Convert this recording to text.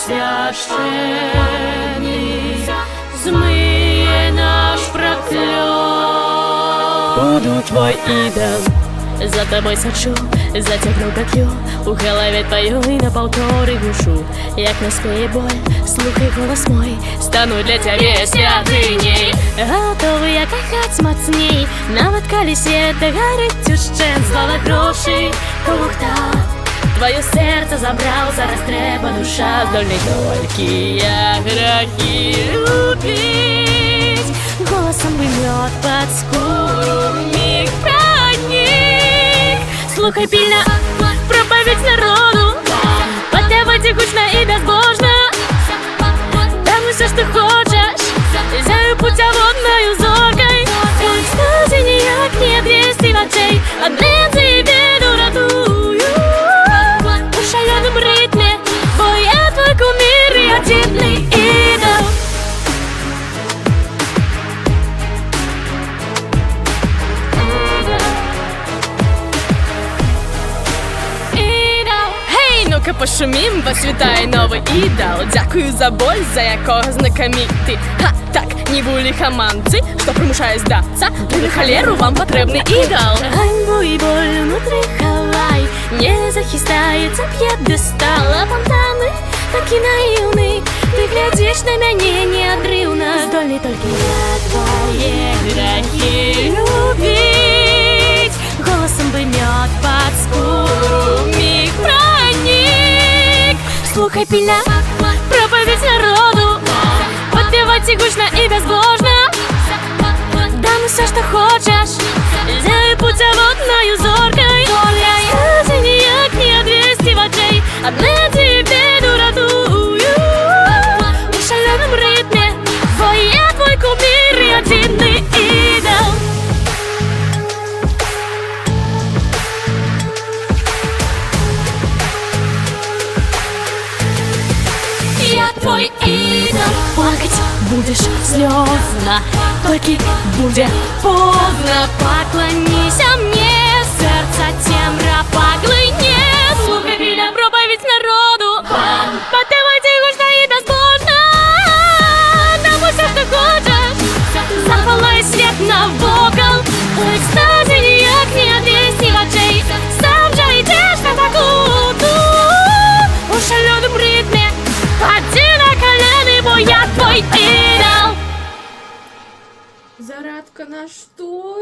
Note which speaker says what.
Speaker 1: священний змыє наш проклён. Буду твой идол, за тобой сочу, затягну петлю, у голове твоей на полторы глушу. Як наспеє боль, слухай голос мой, стану для тебе святыней. Готовы я кохать мацней, нават калі свет гарыць ушчэнт. Злова грошей, кому хто твоё сердце забрал, зараз трэба душа, здольны толькі я грахи любить. Голосом бы мёд под скуру миг проник. Слухай пильно проповедь народу, потявайте гучно и безбожно. Дам всё, что хочешь, зяю путеводною зоркой. Кстати, ніяк не двести ночей, одним тебе дуратую. В шалёном ритме, бо я твой кумир и одинный идол. Ну-ка пошумім, вас вітає новий ідол. Дякую за боль, за якого знакоміти. Ха, так, не лихоманцы, что примушає здаться. На холеру вам потребный идол. Ганьбу и боль внутри ховай, не захистається п'єдестал. А фонтаны такі наивный, ты глядишь на меня неотрывно. Здольный только я твои грехи любить. Голосом бы мёд под скуру миг проник. Слухай пильно проповедь народу, подпевайте гучно и безбожно. Дам всё, что хочешь, зяю путеводною зоркой. Доля я ніяк не отвести в очей, одна тебе дуратую. В шалёном ритме, бо я твой кумир и одинный идол. Я твой идол. Плакать будешь слезно, только будет поздно. Поклонися мне, сердце темра поглынет. Слухай пильно проповедь народу, подпевайте гучно и безбожно. Дам всё, что хочешь, запалай свет на вокал. Кстати, ніяк не отвести в очей, сам же идешь на покуту. В шалёном ритме, пади на колени, бо я твой идол.
Speaker 2: Зарядка на что?